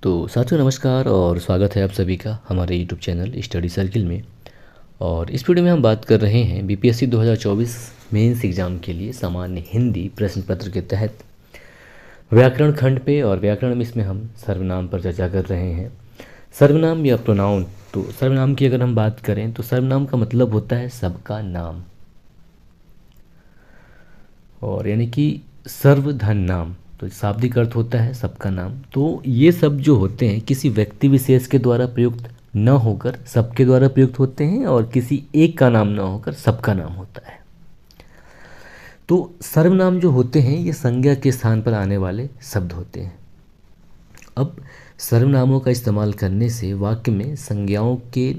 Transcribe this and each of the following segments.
तो साथियों नमस्कार और स्वागत है आप सभी का हमारे यूट्यूब चैनल स्टडी सर्किल में। और इस वीडियो में हम बात कर रहे हैं बीपीएससी 2024 मेंस एग्ज़ाम के लिए सामान्य हिंदी प्रश्न पत्र के तहत व्याकरण खंड पे। और व्याकरण में इसमें हम सर्वनाम पर चर्चा कर रहे हैं। सर्वनाम या प्रोनाउन। तो सर्वनाम की अगर हम बात करें तो सर्वनाम का मतलब होता है सबका नाम, और यानी कि सर्वधन नाम। तो शाब्दिक अर्थ होता है सबका नाम। तो ये सब जो होते हैं किसी व्यक्ति विशेष के द्वारा प्रयुक्त न होकर सबके द्वारा प्रयुक्त होते हैं, और किसी एक का नाम न होकर सबका नाम होता है। तो सर्वनाम जो होते हैं ये संज्ञा के स्थान पर आने वाले शब्द होते हैं। अब सर्वनामों का इस्तेमाल करने से वाक्य में संज्ञाओं के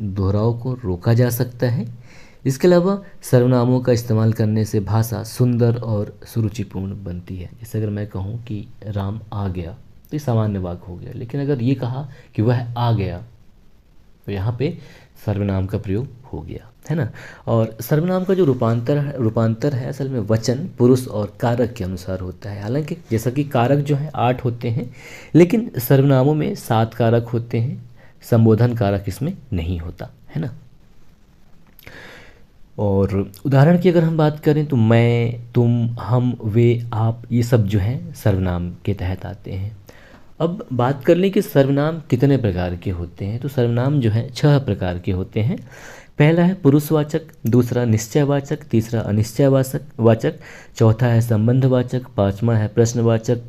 दोहराव को रोका जा सकता है। इसके अलावा सर्वनामों का इस्तेमाल करने से भाषा सुंदर और सुरुचिपूर्ण बनती है। जैसे अगर मैं कहूँ कि राम आ गया तो ये सामान्य वाक्य हो गया, लेकिन अगर ये कहा कि वह आ गया तो यहाँ पे सर्वनाम का प्रयोग हो गया, है ना। और सर्वनाम का जो रूपांतर है असल में वचन, पुरुष और कारक के अनुसार होता है। हालांकि जैसा कि कारक जो है 8 होते हैं, लेकिन सर्वनामों में 7 कारक होते हैं। संबोधन कारक इसमें नहीं होता, है ना। और उदाहरण की अगर हम बात करें तो मैं, तुम, हम, वे, आप, ये सब जो हैं सर्वनाम के तहत आते हैं। अब बात कर लें कि सर्वनाम कितने प्रकार के होते हैं। तो सर्वनाम जो है 6 प्रकार के होते हैं। पहला है पुरुषवाचक, दूसरा निश्चयवाचक, तीसरा अनिश्चयवाचक, चौथा है संबंधवाचक, पांचवा है प्रश्नवाचक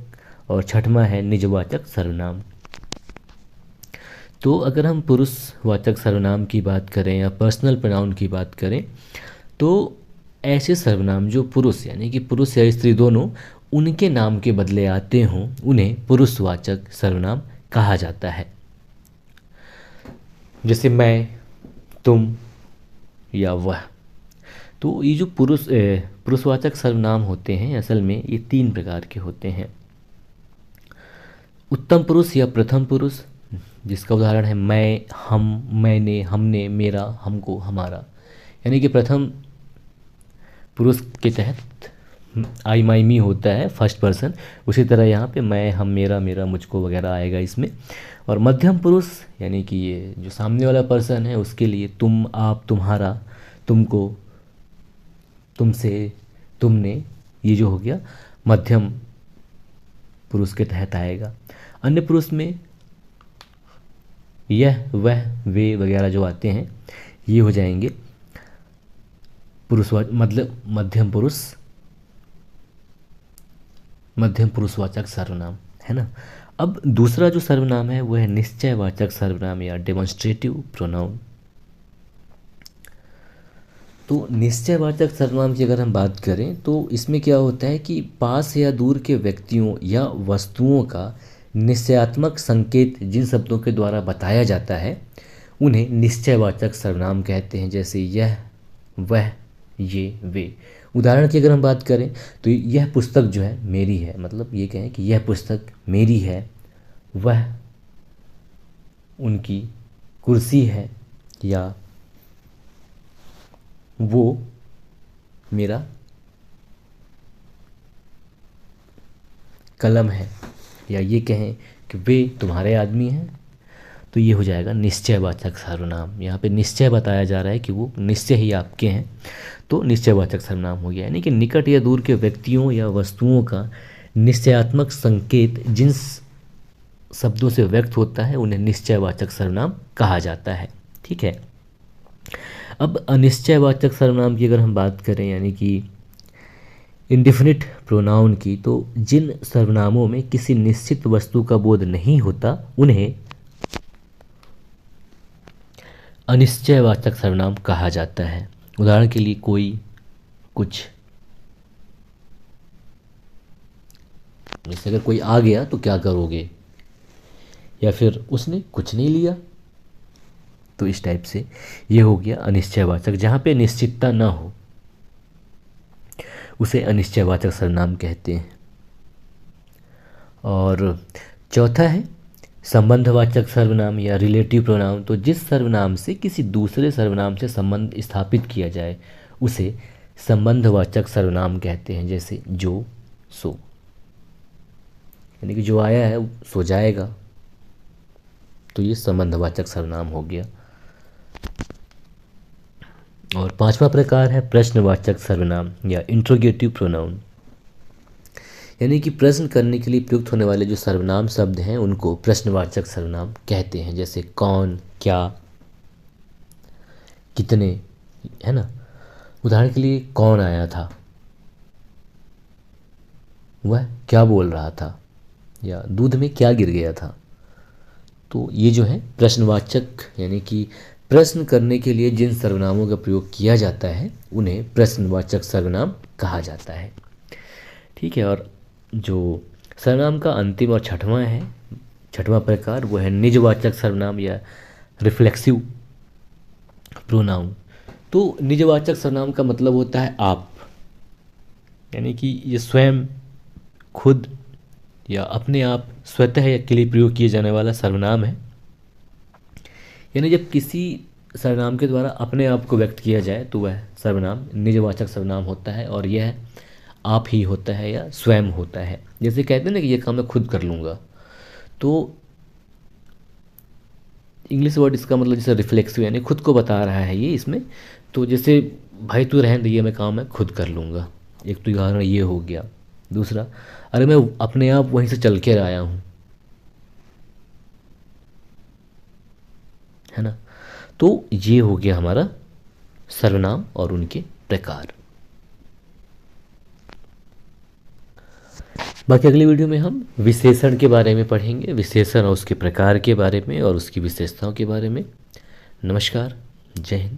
और छठवां है निजवाचक सर्वनाम। तो अगर हम पुरुषवाचक सर्वनाम की बात करें या पर्सनल प्रोनाउन की बात करें तो ऐसे सर्वनाम जो पुरुष यानी कि पुरुष या स्त्री दोनों उनके नाम के बदले आते हों उन्हें पुरुषवाचक सर्वनाम कहा जाता है। जैसे मैं, तुम या वह। तो ये जो पुरुषवाचक सर्वनाम होते हैं असल में ये 3 प्रकार के होते हैं। उत्तम पुरुष या प्रथम पुरुष, जिसका उदाहरण है मैं, हम, मैंने, हमने, मेरा, हमको, हमारा, यानी कि प्रथम पुरुष के तहत आई, माई, मी होता है फर्स्ट पर्सन। उसी तरह यहाँ पे मैं, हम, मेरा, मेरा, मुझको वगैरह आएगा इसमें। और मध्यम पुरुष यानी कि ये जो सामने वाला पर्सन है उसके लिए तुम, आप, तुम्हारा, तुमको, तुमसे, तुमने, ये जो हो गया मध्यम पुरुष के तहत आएगा। अन्य पुरुष में यह, वह, वे वगैरह जो आते हैं ये हो जाएंगे मतलब मध्यम पुरुषवाचक सर्वनाम, है ना। अब दूसरा जो सर्वनाम है वो है निश्चयवाचक सर्वनाम या डेमोन्स्ट्रेटिव प्रोनाउन। तो निश्चयवाचक सर्वनाम की अगर हम बात करें तो इसमें क्या होता है कि पास या दूर के व्यक्तियों या वस्तुओं का निश्चयात्मक संकेत जिन शब्दों के द्वारा बताया जाता है उन्हें निश्चयवाचक सर्वनाम कहते हैं। जैसे यह, वह, ये, वे। उदाहरण की अगर हम बात करें तो यह पुस्तक जो है मेरी है, मतलब ये कहें कि यह पुस्तक मेरी है, वह उनकी कुर्सी है, या वो मेरा कलम है, या ये कहें कि वे तुम्हारे आदमी हैं। तो ये हो जाएगा निश्चयवाचक सर्वनाम। यहाँ पे निश्चय बताया जा रहा है कि वो निश्चय ही आपके हैं, तो निश्चयवाचक सर्वनाम हो गया। यानी कि निकट या दूर के व्यक्तियों या वस्तुओं का निश्चयात्मक संकेत जिन शब्दों से व्यक्त होता है उन्हें निश्चयवाचक सर्वनाम कहा जाता है, ठीक है। अब अनिश्चयवाचक सर्वनाम की अगर हम बात करें यानी कि इंडेफिनिट प्रोनाउन की, तो जिन सर्वनामों में किसी निश्चित वस्तु का बोध नहीं होता उन्हें अनिश्चयवाचक सर्वनाम कहा जाता है। उदाहरण के लिए कोई, कुछ। जैसे अगर कोई आ गया तो क्या करोगे, या फिर उसने कुछ नहीं लिया, तो इस टाइप से ये हो गया अनिश्चयवाचक। जहाँ पे निश्चितता ना हो उसे अनिश्चयवाचक सर्वनाम कहते हैं। और चौथा है संबंधवाचक सर्वनाम या रिलेटिव प्रोनाउन। तो जिस सर्वनाम से किसी दूसरे सर्वनाम से संबंध स्थापित किया जाए उसे संबंधवाचक सर्वनाम कहते हैं। जैसे जो, सो, यानी कि जो आया है सो जाएगा, तो ये संबंधवाचक सर्वनाम हो गया। और पांचवा प्रकार है प्रश्नवाचक सर्वनाम या इंट्रोगेटिव प्रोनाउन, यानी कि प्रश्न करने के लिए प्रयुक्त होने वाले जो सर्वनाम शब्द हैं उनको प्रश्नवाचक सर्वनाम कहते हैं। जैसे कौन, क्या, कितने, है ना। उदाहरण के लिए कौन आया था, वह क्या बोल रहा था, या दूध में क्या गिर गया था। तो ये जो है प्रश्नवाचक, यानी कि प्रश्न करने के लिए जिन सर्वनामों का प्रयोग किया जाता है उन्हें प्रश्नवाचक सर्वनाम कहा जाता है। ठीक है। और जो सर्वनाम का अंतिम और छठवां प्रकार वो है निजवाचक सर्वनाम या रिफ्लेक्सिव प्रोनाउन। तो निजवाचक सर्वनाम का मतलब होता है आप, यानी कि ये स्वयं, खुद या अपने आप, स्वतः या के लिए प्रयोग किए जाने वाला सर्वनाम है। यानी जब किसी सर्वनाम के द्वारा अपने आप को व्यक्त किया जाए तो वह सर्वनाम निजवाचक सर्वनाम होता है, और यह आप ही होता है या स्वयं होता है। जैसे कहते हैं ना कि ये काम मैं खुद कर लूँगा, तो इंग्लिश वर्ड इसका मतलब जैसे रिफ्लेक्सिव, यानी खुद को बता रहा है ये इसमें। तो जैसे भाई तू रहने दे, ये मैं काम मैं खुद कर लूँगा, एक तो उदाहरण ये हो गया। दूसरा, अरे मैं अपने आप वहीं से चल कर आया हूँ, है ना। तो ये हो गया हमारा सर्वनाम और उनके प्रकार। बाकी अगली वीडियो में हम विशेषण के बारे में पढ़ेंगे, विशेषण और उसके प्रकार के बारे में और उसकी विशेषताओं के बारे में। नमस्कार, जय हिंद।